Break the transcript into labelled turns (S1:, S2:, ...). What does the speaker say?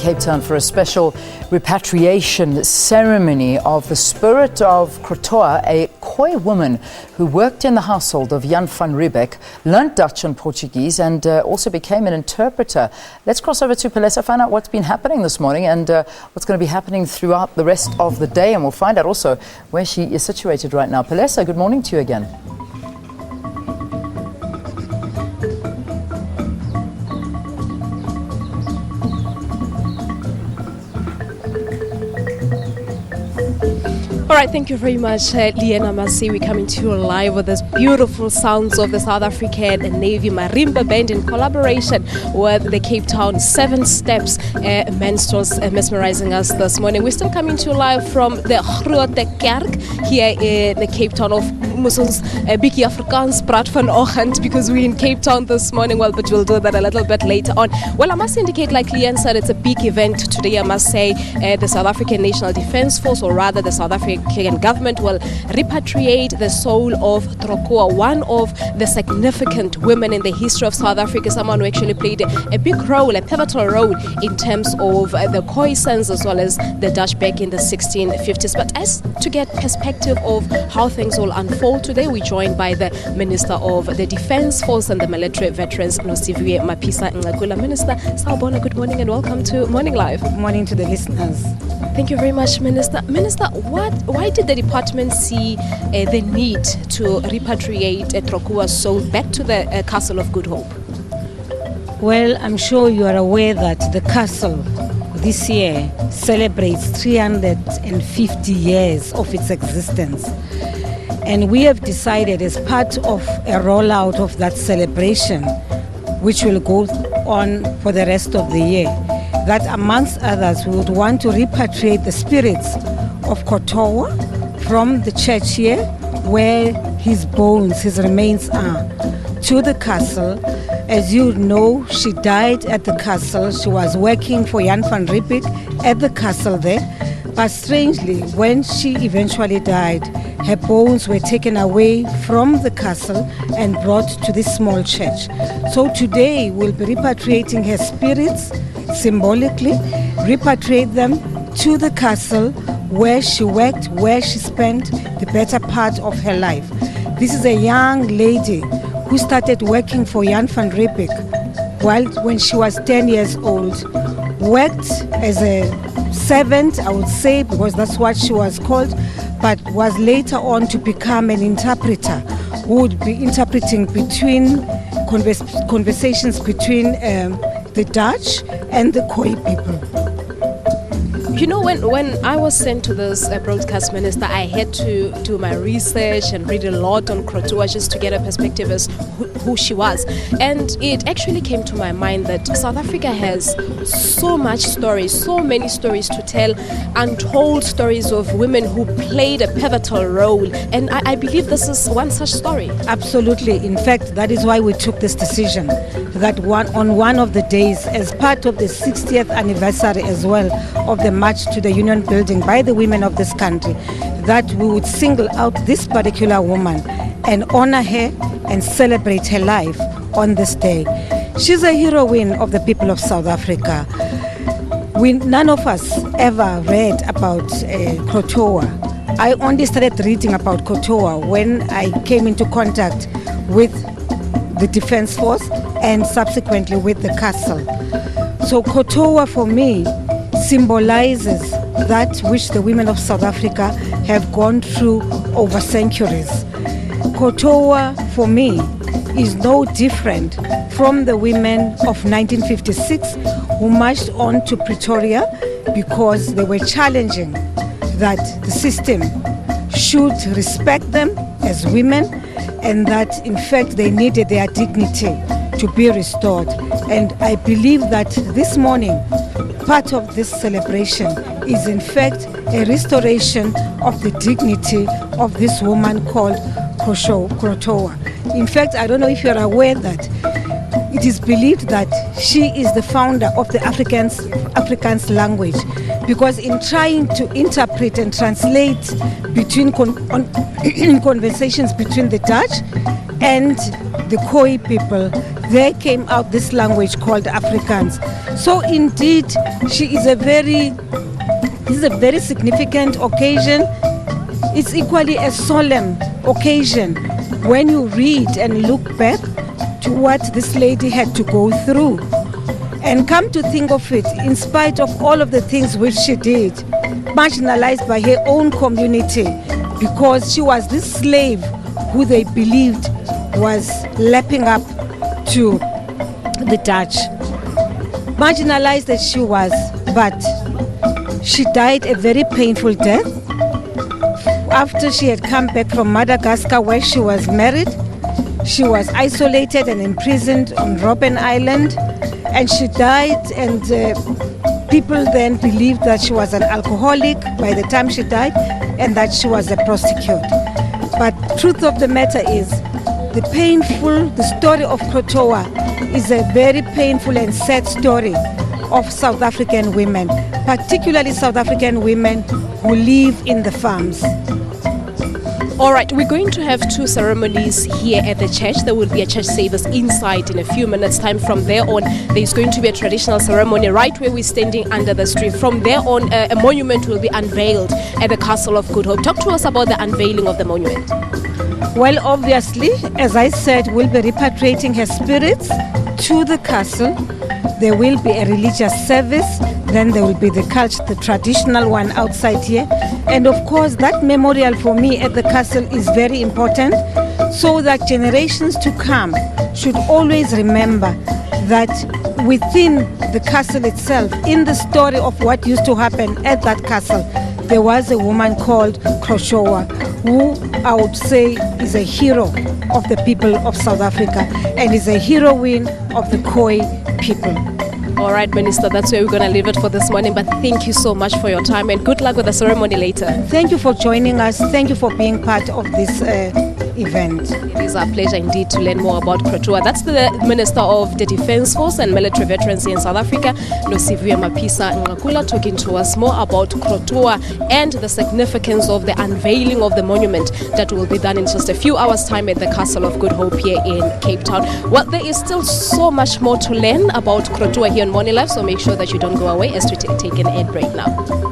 S1: Cape Town for a special repatriation ceremony of the spirit of Krotoa, a Khoi woman who worked in the household of Jan van Riebeck, learnt Dutch and Portuguese, and also became an interpreter. Let's cross over to Palesa, find out what's been happening this morning and what's going to be happening throughout the rest of the day, and we'll find out also where she is situated right now. Palesa, good morning to you again.
S2: All right, thank you very much, Liana Masi. We're coming to you live with these beautiful sounds of the South African Navy Marimba Band in collaboration with the Cape Town 7 Steps minstrels mesmerizing us this morning. We're still coming to you live from the Krotoa here in the Cape Town of Musons Biki Afrikaans praat vanoggend because we're in Cape Town this morning, well, but we'll do that a little bit later on. Well, I must indicate, like Lian said, it's a big event today. I must say the South African National Defence Force, or rather the South African government, will repatriate the soul of Krotoa, one of the significant women in the history of South Africa, someone who actually played a big role, a pivotal role in terms of the Khoisans as well as the Dutch back in the 1650s. But as to get perspective of how things will unfold today, we're joined by the Minister of the Defence Force and the Military Veterans, Mapisa-Nqakula. Minister, Sawubona, good morning and welcome to Morning Live.
S3: Good morning to the listeners.
S2: Thank you very much, Minister. Minister, why did the department see the need to repatriate Krotoa's soul back to the Castle of Good Hope?
S3: Well, I'm sure you are aware that the castle this year celebrates 350 years of its existence. And we have decided, as part of a rollout of that celebration, which will go on for the rest of the year, that amongst others we would want to repatriate the spirits of Krotoa from the church here, where his bones, his remains are, to the castle. As you know, she died at the castle. She was working for Jan van Riebeck at the castle there. But strangely, when she eventually died, her bones were taken away from the castle and brought to this small church. So today we'll be repatriating her spirits, symbolically, repatriate them to the castle where she worked, where she spent the better part of her life. This is a young lady who started working for Jan van Riebeck when she was 10 years old, worked as a servant, I would say, because that's what she was called, but was later on to become an interpreter who would be interpreting between conversations between the Dutch and the Khoi people.
S2: You know, when I was sent to this broadcast, Minister, I had to do my research and read a lot on Krotoa just to get a perspective as who she was. And it actually came to my mind that South Africa has so much stories, so many stories to tell, untold stories of women who played a pivotal role. And I believe this is one such story.
S3: Absolutely. In fact, that is why we took this decision, that on one of the days, as part of the 60th anniversary as well of the March to the Union Building by the women of this country, that we would single out this particular woman and honor her and celebrate her life on this day. She's a heroine of the people of South Africa. None of us ever read about Krotoa. I only started reading about Krotoa when I came into contact with the Defence Force and subsequently with the castle. So Krotoa for me symbolizes that which the women of South Africa have gone through over centuries. Krotoa for me is no different from the women of 1956 who marched on to Pretoria because they were challenging that the system should respect them as women and that in fact they needed their dignity to be restored. And I believe that this morning part of this celebration is in fact a restoration of the dignity of this woman called Krotoa. In fact, I don't know if you're aware that it is believed that she is the founder of the Afrikaans language, because in trying to interpret and translate between conversations between the Dutch and the Khoi people, there came out this language called Afrikaans. So indeed, this is a very significant occasion. It's equally a solemn occasion when you read and look back to what this lady had to go through. And come to think of it, in spite of all of the things which she did, marginalized by her own community, because she was this slave who they believed was lapping up to the Dutch. Marginalized as she was, but she died a very painful death. After she had come back from Madagascar, where she was married, she was isolated and imprisoned on Robben Island, and she died, and people then believed that she was an alcoholic by the time she died and that she was a prostitute. But truth of the matter is, the story of Krotoa is a very painful and sad story of South African women, particularly South African women who live in the farms.
S2: All right, we're going to have two ceremonies here at the church. There will be a church service inside in a few minutes' time. From there on, there's going to be a traditional ceremony right where we're standing under the tree. From there on, a monument will be unveiled at the Castle of Good Hope. Talk to us about the unveiling of the monument.
S3: Well, obviously, as I said, we'll be repatriating her spirits to the castle. There will be a religious service. Then there will be the traditional one outside here. And of course, that memorial for me at the castle is very important, so that generations to come should always remember that within the castle itself, in the story of what used to happen at that castle, there was a woman called Krotoa, who I would say is a hero of the people of South Africa and is a heroine of the Khoi people.
S2: All right, Minister, that's where we're going to leave it for this morning. But thank you so much for your time and good luck with the ceremony later.
S3: Thank you for joining us. Thank you for being part of this event.
S2: It is our pleasure indeed to learn more about Krotoa. That's the Minister of the Defence Force and Military Veterans in South Africa, Mapisa-Nqakula, talking to us more about Krotoa and the significance of the unveiling of the monument that will be done in just a few hours' time at the Castle of Good Hope here in Cape Town. Well, there is still so much more to learn about Krotoa here on Morning Live, so make sure that you don't go away as we take an ad break now.